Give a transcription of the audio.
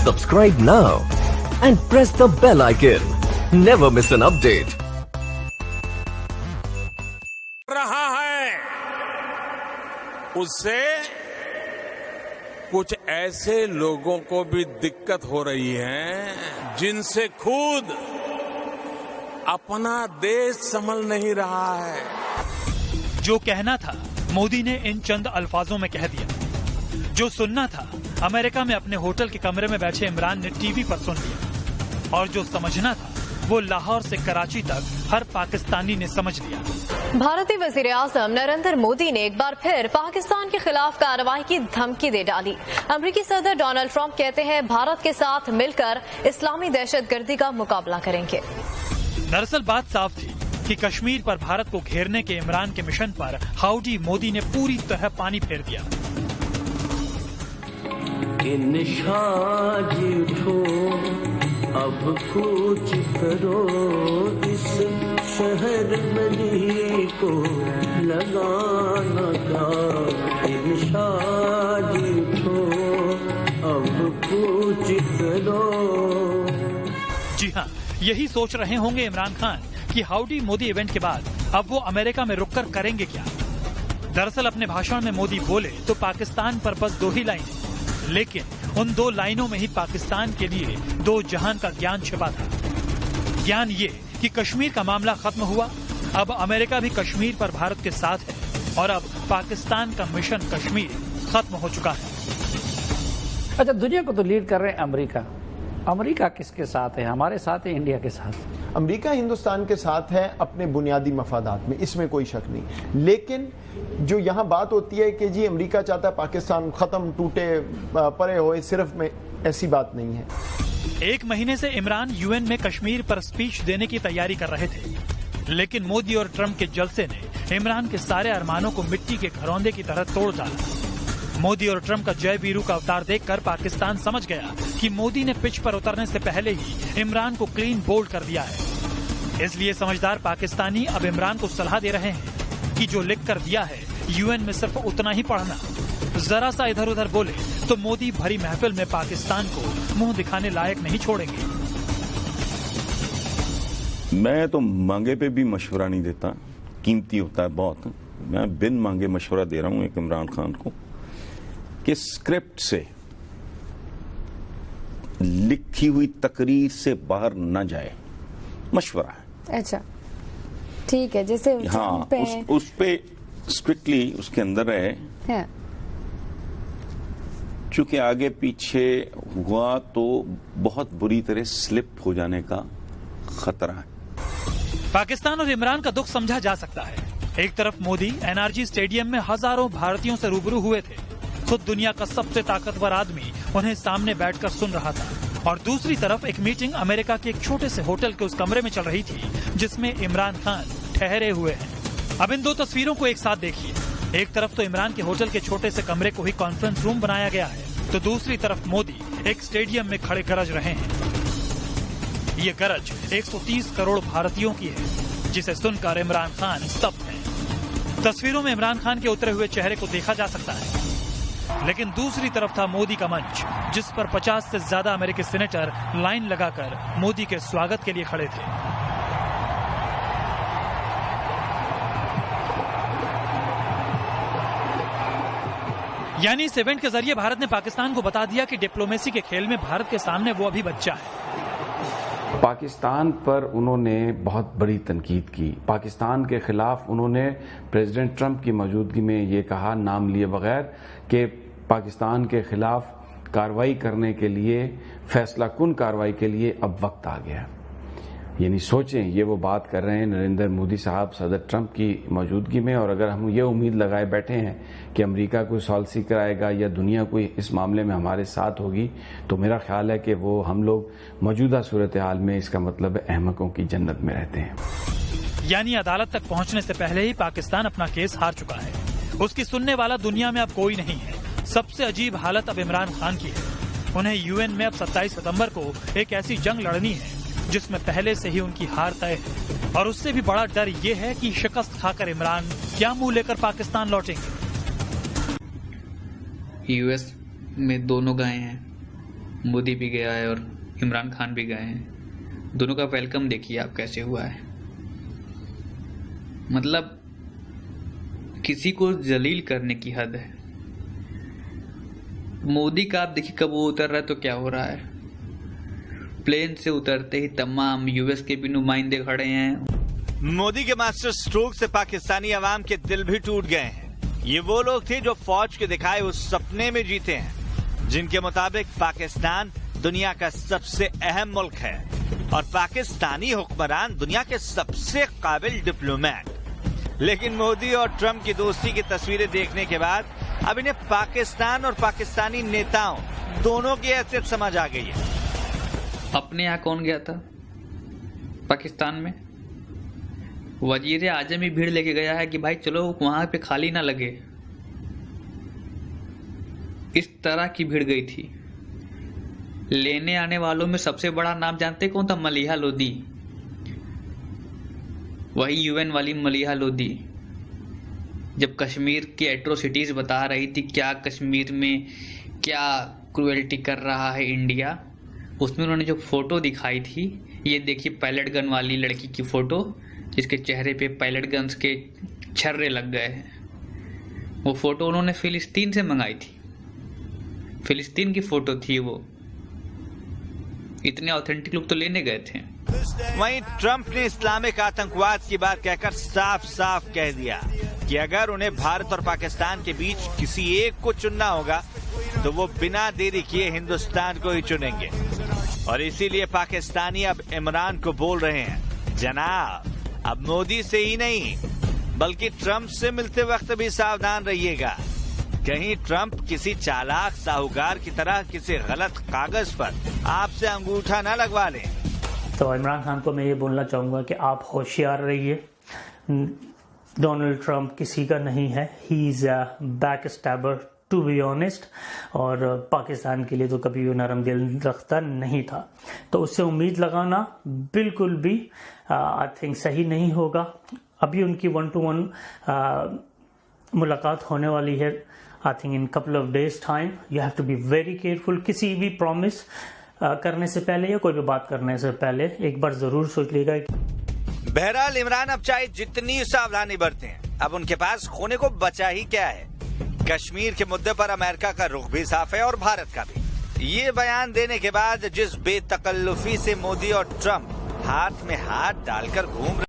Subscribe now and press the bell icon. Never miss an update. रहा है उससे कुछ ऐसे लोगों को भी दिक्कत हो रही है जिनसे खुद अपना देश संभल नहीं रहा है। जो कहना था मोदी ने इन चंद अल्फाजों में कह दिया, जो सुनना था अमेरिका में अपने होटल के कमरे में बैठे इमरान ने टीवी पर सुन लिया, और जो समझना था वो लाहौर से कराची तक हर पाकिस्तानी ने समझ लिया। भारतीय वजीर आजम नरेंद्र मोदी ने एक बार फिर पाकिस्तान के खिलाफ कार्रवाई की धमकी दे डाली। अमेरिकी सदर डोनाल्ड ट्रंप कहते हैं भारत के साथ मिलकर इस्लामी दहशतगर्दी का मुकाबला करेंगे। दरअसल बात साफ थी कि कश्मीर पर भारत को घेरने के इमरान के मिशन पर हाउडी मोदी ने पूरी तरह पानी फेर दिया। अब कुछ करो इस शहर बली को लगाना क्या अब कुछ करो। जी हाँ, यही सोच रहे होंगे इमरान खान कि हाउडी मोदी इवेंट के बाद अब वो अमेरिका में रुककर करेंगे क्या। दरअसल अपने भाषण में मोदी बोले तो पाकिस्तान पर बस 2 ही लाइन, लेकिन उन 2 लाइनों में ही पाकिस्तान के लिए 2 जहान का ज्ञान छिपा था। ज्ञान ये कि कश्मीर का मामला खत्म हुआ, अब अमेरिका भी कश्मीर पर भारत के साथ है, और अब पाकिस्तान का मिशन कश्मीर खत्म हो चुका है। अच्छा, दुनिया को तो लीड कर रहे हैं अमेरिका। अमेरिका किसके साथ है? हमारे साथ है, इंडिया के साथ। अमेरिका हिंदुस्तान के साथ है अपने बुनियादी मफादात में, इसमें कोई शक नहीं। लेकिन जो यहाँ बात होती है कि जी अमेरिका चाहता है पाकिस्तान खत्म, टूटे पड़े होए, सिर्फ में ऐसी बात नहीं है। 1 महीने से इमरान यूएन में कश्मीर पर स्पीच देने की तैयारी कर रहे थे, लेकिन मोदी और ट्रंप के जलसे ने इमरान के सारे अरमानों को मिट्टी के घरौंदे की तरह तोड़ डाला। मोदी और ट्रंप का जय वीरू का अवतार देखकर पाकिस्तान समझ गया कि मोदी ने पिच पर उतरने से पहले ही इमरान को क्लीन बोल्ड कर दिया है। इसलिए समझदार पाकिस्तानी अब इमरान को सलाह दे रहे हैं कि जो लिख कर दिया है यूएन में सिर्फ उतना ही पढ़ना। जरा सा इधर उधर बोले तो मोदी भरी महफिल में पाकिस्तान को मुंह दिखाने लायक नहीं छोड़ेंगे। मैं तो मांगे पे भी मशवरा नहीं देता, कीमती होता है बहुत। मैं बिन मांगे मशवरा दे रहा हूं एक इमरान खान को कि स्क्रिप्ट से, लिखी हुई तकरीर से बाहर न जाए। मशवरा है। अच्छा, ठीक है। जैसे हाँ, उस पे स्ट्रिक्टली उसके अंदर है। चूंकि आगे पीछे हुआ तो बहुत बुरी तरह स्लिप हो जाने का खतरा है। पाकिस्तान और इमरान का दुख समझा जा सकता है। एक तरफ मोदी एनआरजी स्टेडियम में हजारों भारतीयों से रूबरू हुए थे, खुद दुनिया का सबसे ताकतवर आदमी उन्हें सामने बैठकर सुन रहा था, और दूसरी तरफ एक मीटिंग अमेरिका के एक छोटे से होटल के उस कमरे में चल रही थी जिसमें इमरान खान ठहरे हुए हैं। अब इन 2 तस्वीरों को एक साथ देखिए। एक तरफ तो इमरान के होटल के छोटे से कमरे को ही कॉन्फ्रेंस रूम बनाया गया है, तो दूसरी तरफ मोदी एक स्टेडियम में खड़े गरज रहे हैं। ये गरज 130 करोड़ भारतीयों की है, जिसे सुनकर इमरान खान स्तब्ध हैं। तस्वीरों में इमरान खान के उतरे हुए चेहरे को देखा जा सकता है, लेकिन दूसरी तरफ था मोदी का मंच, जिस पर 50 से ज्यादा अमेरिकी सीनेटर लाइन लगाकर मोदी के स्वागत के लिए खड़े थे। यानी इस इवेंट के जरिए भारत ने पाकिस्तान को बता दिया कि डिप्लोमेसी के खेल में भारत के सामने वो अभी बच्चा है। पाकिस्तान पर उन्होंने बहुत बड़ी तनकीद की। पाकिस्तान के खिलाफ उन्होंने प्रेसिडेंट ट्रंप की मौजूदगी में ये कहा, नाम लिए बगैर, कि पाकिस्तान के खिलाफ कार्रवाई करने के लिए, फैसला कुन कार्रवाई के लिए अब वक्त आ गया। यानी सोचें, ये वो बात कर रहे हैं नरेंद्र मोदी साहब सदर ट्रंप की मौजूदगी में, और अगर हम ये उम्मीद लगाए बैठे हैं कि अमेरिका कोई सॉल्सी कराएगा या दुनिया कोई इस मामले में हमारे साथ होगी, तो मेरा ख्याल है कि वो हम लोग मौजूदा सूरत हाल में, इसका मतलब अहमकों की जन्नत में रहते हैं। यानी अदालत तक पहुंचने से पहले ही पाकिस्तान अपना केस हार चुका है। उसकी सुनने वाला दुनिया में अब कोई नहीं है। सबसे अजीब हालत अब इमरान खान की है। उन्हें यूएन में अब 27 सितंबर को एक ऐसी जंग लड़नी है जिसमें पहले से ही उनकी हार तय है, और उससे भी बड़ा डर ये है कि शिकस्त खाकर इमरान क्या मुंह लेकर पाकिस्तान लौटेंगे। यूएस में दोनों गए हैं, मोदी भी गया है और इमरान खान भी गए हैं। दोनों का वेलकम देखिए आप कैसे हुआ है। मतलब किसी को जलील करने की हद है। मोदी का आप देखिए कब वो उतर रहा है तो क्या हो रहा है। प्लेन से उतरते ही तमाम यूएस के भी नुमाइंदे खड़े हैं। मोदी के मास्टर स्ट्रोक से पाकिस्तानी अवाम के दिल भी टूट गए हैं। ये वो लोग थे जो फौज के दिखाए उस सपने में जीते हैं जिनके मुताबिक पाकिस्तान दुनिया का सबसे अहम मुल्क है और पाकिस्तानी हुक्मरान दुनिया के सबसे काबिल डिप्लोमेट। लेकिन मोदी और ट्रंप की दोस्ती की तस्वीरें देखने के बाद अब इन्हें पाकिस्तान और पाकिस्तानी नेताओं दोनों की हैसियत समझ आ गई है। अपने यहाँ कौन गया था पाकिस्तान में? वजीर आजम ही भीड़ लेके गया है कि भाई चलो वहां पे खाली ना लगे। इस तरह की भीड़ गई थी। लेने आने वालों में सबसे बड़ा नाम जानते कौन था? मलिहा लोधी। वही यूएन वाली मलिहा लोधी जब कश्मीर की एट्रोसिटीज बता रही थी क्या कश्मीर में क्या क्रुएल्टी कर रहा है इंडिया, उसमें उन्होंने जो फोटो दिखाई थी, ये देखिए पैलेट गन वाली लड़की की फोटो जिसके चेहरे पे पैलेट गन्स के छर्रे लग गए हैं। वो फोटो उन्होंने फिलिस्तीन से मंगाई थी। फिलिस्तीन की फोटो थी वो। इतने ऑथेंटिक लोग तो लेने गए थे। वहीं ट्रंप ने इस्लामिक आतंकवाद की बात कहकर साफ साफ कह दिया कि अगर उन्हें भारत और पाकिस्तान के बीच किसी एक को चुनना होगा तो वो बिना देरी किए हिंदुस्तान को ही चुनेंगे। और इसीलिए पाकिस्तानी अब इमरान को बोल रहे हैं, जनाब अब मोदी से ही नहीं बल्कि ट्रंप से मिलते वक्त भी सावधान रहिएगा। कहीं ट्रंप किसी चालाक साहूकार की तरह किसी गलत कागज पर आपसे अंगूठा न लगवा लें। तो इमरान खान को मैं ये बोलना चाहूँगा कि आप होशियार रहिए। डोनाल्ड ट्रंप किसी का नहीं है। He is a back stabber to be honest. और पाकिस्तान के लिए तो कभी वो नरम दिल रखता नहीं था। तो उससे उम्मीद लगाना बिल्कुल भी आई थिंक सही नहीं होगा। अभी उनकी 1-to-1 मुलाकात होने वाली है। I think in couple of days time you have to be very careful. किसी भी प्रॉमिस करने से पहले या कोई भी बात करने से पहले एक बार जरूर सोच लीजिएगा। बहरहाल इमरान अब चाहे जितनी सावधानी बरतें, अब उनके पास खोने को बचा ही क्या है। कश्मीर के मुद्दे पर अमेरिका का रुख भी साफ है और भारत का भी। ये बयान देने के बाद जिस बेतकल्लुफी से मोदी और ट्रंप हाथ में हाथ डालकर घूम